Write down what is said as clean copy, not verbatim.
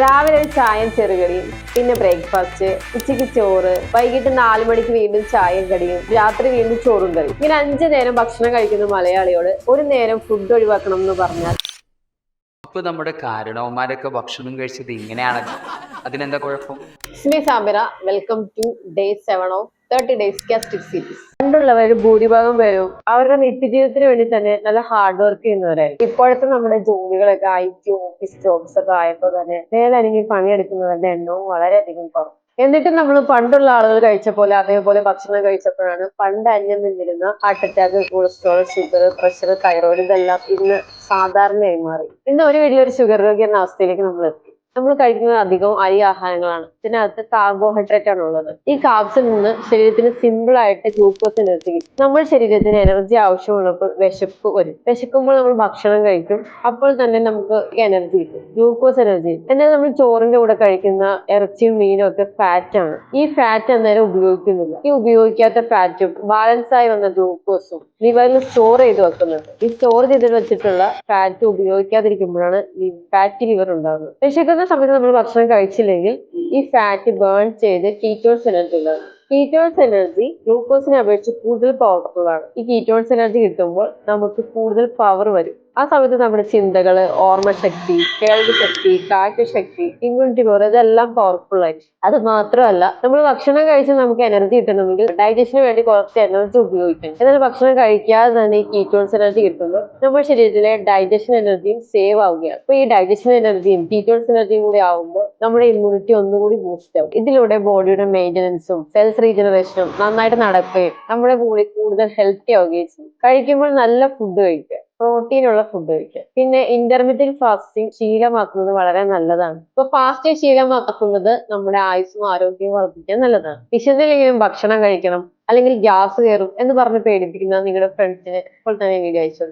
രാവിലെ ഒരു ചായയും ചെറുകടിയും, പിന്നെ ബ്രേക്ക്ഫാസ്റ്റ്, ഉച്ചയ്ക്ക് ചോറ്, വൈകിട്ട് 4 മണിക്ക് വീണ്ടും ചായയും കടിയും, രാത്രി വീണ്ടും ചോറും കറിയും. ഇങ്ങനെ 5 നേരം ഭക്ഷണം കഴിക്കുന്ന മലയാളിയോട് ഒരു നേരം ഫുഡ് ഒഴിവാക്കണം എന്ന് പറഞ്ഞാൽ അപ്പൊ നമ്മുടെ കാരണവന്മാരൊക്കെ ഭക്ഷണം കഴിച്ചത് ഇങ്ങനെയാണല്ലോ, അതിനെന്താ കുഴപ്പം? സ്മി Sabira, welcome to day 7 of 30 days caustic series. പണ്ടുള്ളവർ ഭൂരിഭാഗം പേരും അവരുടെ നിത്യജീവിതത്തിന് വേണ്ടി തന്നെ നല്ല ഹാർഡ് വർക്ക് ചെയ്യുന്നവരായിരുന്നു. ഇപ്പോഴത്തെ നമ്മുടെ ജോലികളൊക്കെ IT ഓഫീസ് ജോബ്സ് ഒക്കെ ആയപ്പോൾ തന്നെ മേലനങ്ങി പണിയെടുക്കുന്നവരുടെ എണ്ണവും വളരെയധികം കുറവ്. എന്നിട്ടും നമ്മൾ പണ്ടുള്ള ആളുകൾ കഴിച്ച പോലെ അതേപോലെ ഭക്ഷണം കഴിച്ചപ്പോഴാണ് പണ്ട് അന്യം നിന്നിരുന്ന heart attack, cholesterol, sugar, pressure, thyroid ഇതെല്ലാം ഇന്ന് സാധാരണയായി മാറി. ഇന്ന് ഒരു വലിയൊരു ഷുഗർ രോഗി എന്ന അവസ്ഥയിലേക്ക് നമ്മൾ എത്തി. നമ്മൾ കഴിക്കുന്നത് അധികവും അരി ആഹാരങ്ങളാണ്. ഇതിനകത്ത് കാർബോഹൈഡ്രേറ്റ് ആണ് ഉള്ളത്. ഈ കാർബ്സിൽ നിന്ന് ശരീരത്തിന് സിമ്പിൾ ആയിട്ട് ഗ്ലൂക്കോസ് എനർജി കിട്ടും. നമ്മുടെ ശരീരത്തിന് എനർജി ആവശ്യമുള്ളപ്പോൾ വിശപ്പ് വരും. വിശക്കുമ്പോൾ നമ്മൾ ഭക്ഷണം കഴിക്കും. അപ്പോൾ തന്നെ നമുക്ക് എനർജി കിട്ടും, ഗ്ലൂക്കോസ് എനർജി. എന്നാൽ നമ്മൾ ചോറിന്റെ കൂടെ കഴിക്കുന്ന ഇറച്ചിയും മീനും ഒക്കെ ഫാറ്റ് ആണ്. ഈ ഫാറ്റ് അന്നേരം ഉപയോഗിക്കുന്നില്ല. ഈ ഉപയോഗിക്കാത്ത ഫാറ്റും ബാലൻസ് ആയി വന്ന ഗ്ലൂക്കോസും ലിവറിൽ സ്റ്റോർ ചെയ്ത് വെക്കുന്നുണ്ട്. ഈ സ്റ്റോർ ചെയ്ത് വെച്ചിട്ടുള്ള ഫാറ്റ് ഉപയോഗിക്കാതിരിക്കുമ്പോഴാണ് ഈ ഫാറ്റി ലിവർ ഉണ്ടാകുന്നത്. വിശക്കുന്ന സമയത്ത് നമ്മൾ ഭക്ഷണം കഴിച്ചില്ലെങ്കിൽ ഈ ഫാറ്റ് ബേൺ ചെയ്ത് കീറ്റോൺസ് എനർജി ഉണ്ടാകും. കീറ്റോൺസ് എനർജി ഗ്ലൂക്കോസിനെ അപേക്ഷിച്ച് കൂടുതൽ പവർഫുൾ ആണ്. ഈ കീറ്റോൺസ് എനർജി കിട്ടുമ്പോൾ നമുക്ക് കൂടുതൽ പവർ വരും. ആ സമയത്ത് നമ്മുടെ ചിന്തകള്, ഓർമ്മശക്തി, കേൾവി ശക്തി, കാഴ്ചശക്തി, ഇമ്മ്യൂണിറ്റി പവർ ഇതെല്ലാം പവർഫുൾ ആയിരിക്കും. അത് മാത്രമല്ല, നമ്മൾ ഭക്ഷണം കഴിച്ച് നമുക്ക് എനർജി കിട്ടണമെങ്കിൽ ഡൈജഷന് വേണ്ടി കുറച്ച് എനർജി ഉപയോഗിക്കണം. എന്നാൽ ഭക്ഷണം കഴിക്കാതെ തന്നെ ഈ കീറ്റോൺസ് എനർജി കിട്ടുമ്പോൾ നമ്മുടെ ശരീരത്തിലെ ഡൈജഷൻ എനർജിയും സേവ് ആവുകയാണ്. അപ്പൊ ഈ ഡൈജഷൻ എനർജിയും കീറ്റോൺസ് എനർജിയും കൂടി ആവുമ്പോൾ നമ്മുടെ ഇമ്മ്യൂണിറ്റി ഒന്നുകൂടി ബൂസ്റ്റ് ആവും. ഇതിലൂടെ ബോഡിയുടെ മെയിൻ്റനൻസും സെൽസ് റീജനറേഷനും നന്നായിട്ട് നടക്കുകയും നമ്മുടെ ബോഡി കൂടുതൽ ഹെൽത്തി ആവുകയും ചെയ്യും. കഴിക്കുമ്പോൾ നല്ല ഫുഡ് കഴിക്കുക, പ്രോട്ടീൻ ഉള്ള ഫുഡ് കഴിക്കുക. പിന്നെ ഇന്റർമീഡിയറ്റ് ഫാസ്റ്റിംഗ് ശീലമാക്കുന്നത് വളരെ നല്ലതാണ്. ഇപ്പൊ ഫാസ്റ്റിംഗ് ശീലമാക്കുന്നത് നമ്മുടെ ആയുസ്സും ആരോഗ്യവും വർദ്ധിക്കാൻ നല്ലതാണ്. വിശന്നില്ലെങ്കിലും ഭക്ഷണം കഴിക്കണം, അല്ലെങ്കിൽ ഗ്യാസ് കയറും എന്ന് പറഞ്ഞ് പേടിപ്പിക്കുന്ന നിങ്ങളുടെ ഫ്രണ്ട്സിന് ഇപ്പോൾ തന്നെ വീഡിയോ അയച്ചു.